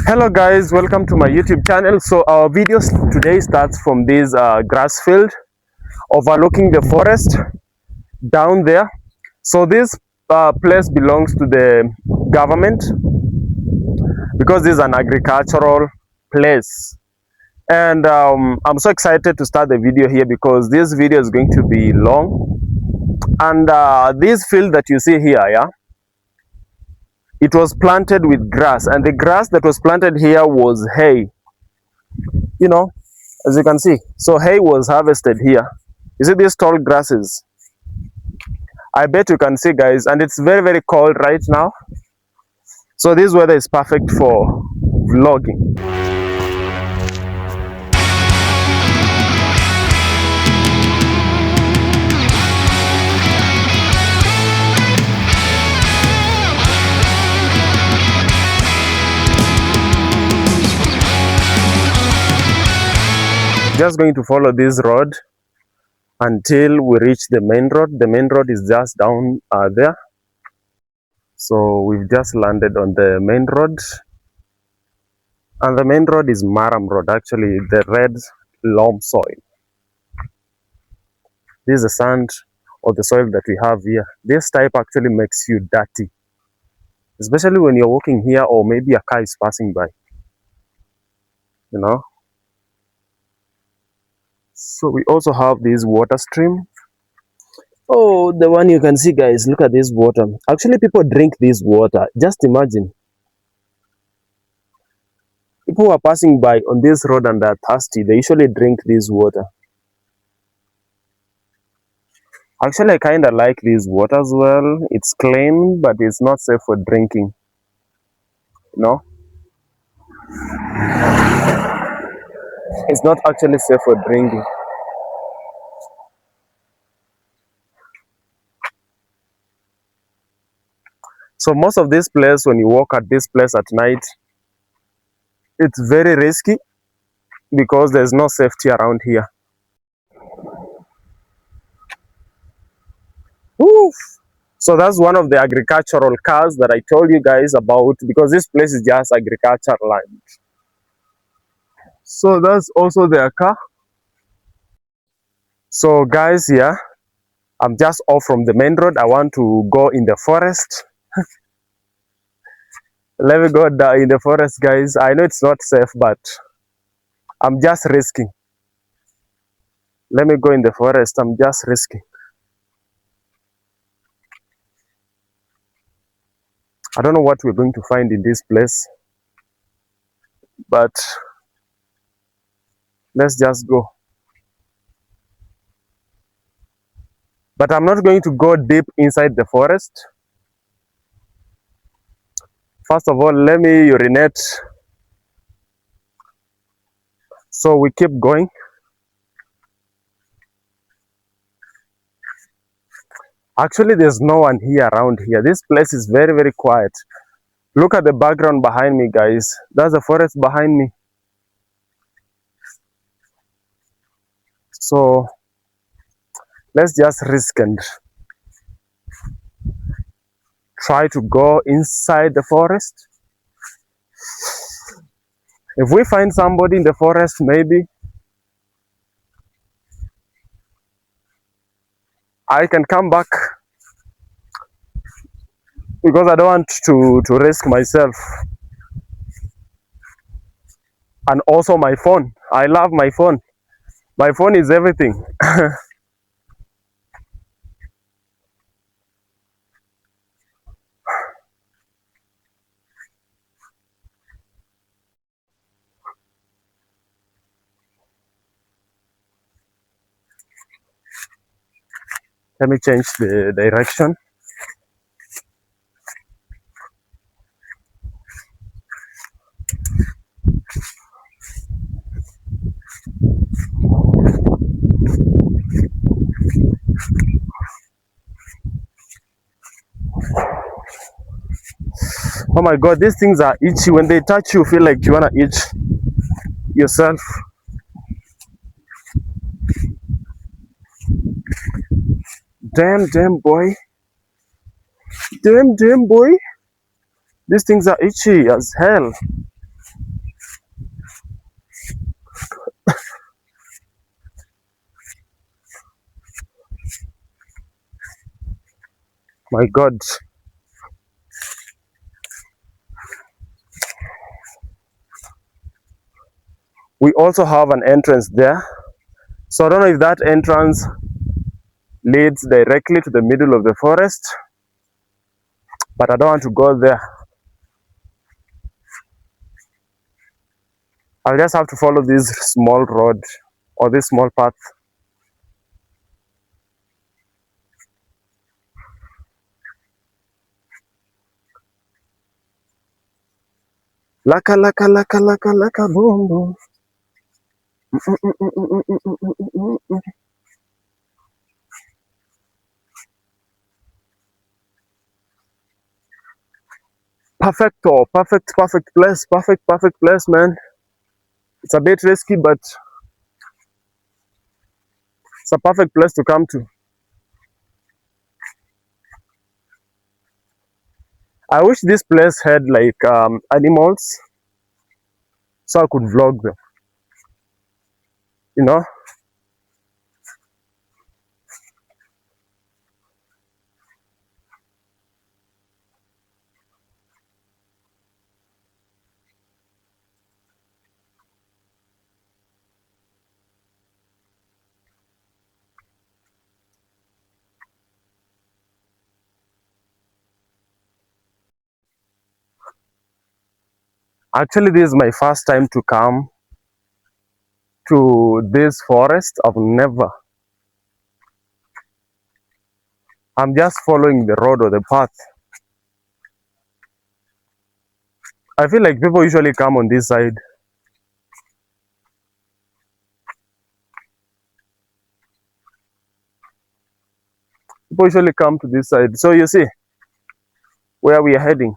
Hello guys, welcome to my YouTube channel. So our video today starts from this grass field overlooking the forest down there. So this place belongs to the government because this is an agricultural place. And I'm so excited to start the video here because this video is going to be long. And this field that you see here, yeah, it was planted with grass, and the grass that was planted here was hay, you know, as you can see. So hay was harvested here. You see these tall grasses? I bet you can see, guys, and it's very, very cold right now. So this weather is perfect for vlogging. Just going to follow this road until we reach the main road. The main road is just down there. So we've just landed on the main road. And the main road is Maram Road, actually the red loam soil. This is the sand or the soil that we have here. This type actually makes you dirty, especially when you're walking here or maybe a car is passing by, you know. So we also have this water stream. Oh, the one you can see, guys, look at this water. Actually, people drink this water. Just imagine. People who are passing by on this road and are thirsty, they usually drink this water. Actually, I kind of like this water as well. It's clean, but it's not safe for drinking, you know. It's not actually safe for drinking. So most of this place, when you walk at this place at night, it's very risky because there's no safety around here. Oof. So that's one of the agricultural cars that I told you guys about, because this place is just agricultural land. So that's also their car. So guys, yeah, I'm just off from the main road. I want to go in the forest. Let me go down in the forest, guys. I know it's not safe, but I'm just risking. Let me go in the forest. I'm just risking. I don't know what we're going to find in this place, but let's just go. But I'm not going to go deep inside the forest. First of all, let me urinate. So we keep going. Actually, there's no one here around here. This place is very, very quiet. Look at the background behind me, guys. That's the forest behind me. So let's just risk and try to go inside the forest. If we find somebody in the forest, maybe I can come back, because I don't want to risk myself. And also my phone. I love my phone. My phone is everything. Let me change the direction. Oh my God, these things are itchy. When they touch you, feel like you wanna itch yourself. Damn boy. Damn boy. These things are itchy as hell. My God. We also have an entrance there. So I don't know if that entrance leads directly to the middle of the forest, but I don't want to go there. I'll just have to follow this small road or this small path. Laka laka laka laka laka boom boom. Perfecto, perfect place, man. It's a bit risky, but it's a perfect place to come to. I wish this place had like animals so I could vlog them, you know? Actually, this is my first time to come to this forest. I'm just following the road or the path. I feel like people usually come on this side. People usually come to this side. So you see where we are heading.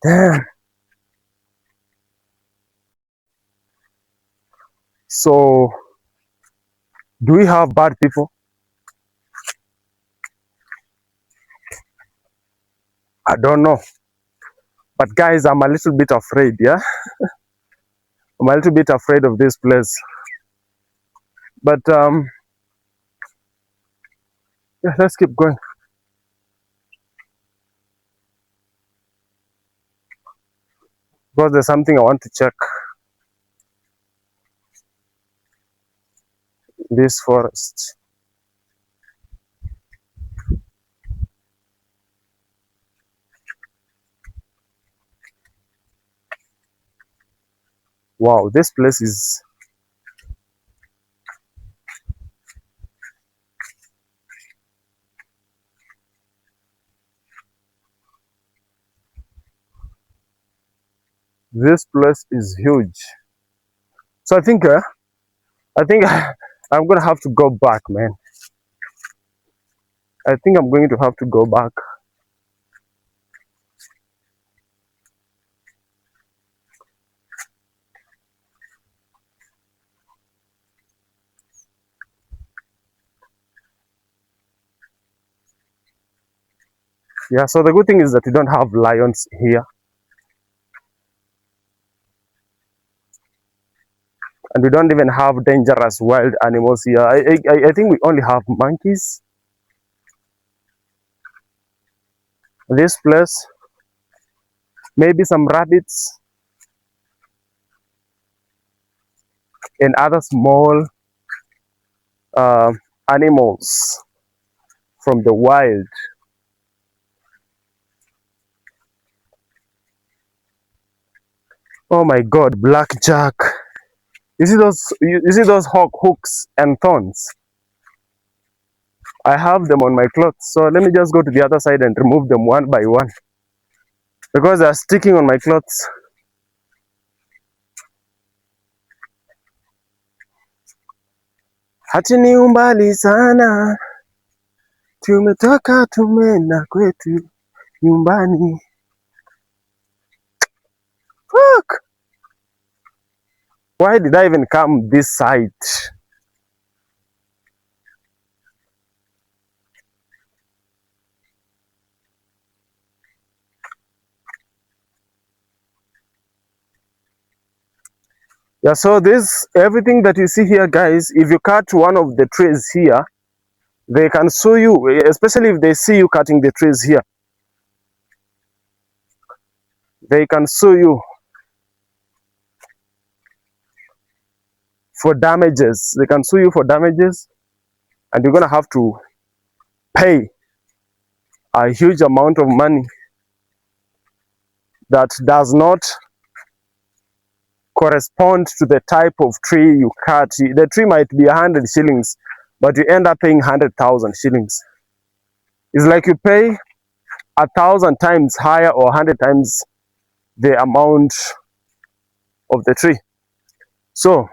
Damn. So, do we have bad people? I don't know. But guys, I'm a little bit afraid, yeah? I'm a little bit afraid of this place. But yeah, let's keep going. Because there's something I want to check. This forest. Wow, this place is. This place is huge. So I think I'm gonna have to go back, man. I think I'm going to have to go back. Yeah, so the good thing is that we don't have lions here, and we don't even have dangerous wild animals here. I think we only have monkeys. This place, maybe some rabbits and other small uh, animals from the wild. Oh my God, blackjack! You see those? You see those hooks and thorns? I have them on my clothes. So let me just go to the other side and remove them one by one because they're sticking on my clothes. Hati ni umbali sana, tumetoka tumeenda kwetu nyumbani. Fuck! Why did I even come this side? Yeah, so this everything that you see here, guys, if you cut one of the trees here, they can sue you, especially if they see you cutting the trees here. They can sue you for damages. They can sue you for damages, and you're gonna have to pay a huge amount of money that does not correspond to the type of tree you cut. The tree might be 100 shillings, but you end up paying 100,000 shillings. It's like you pay 1,000 times higher or 100 times the amount of the tree. So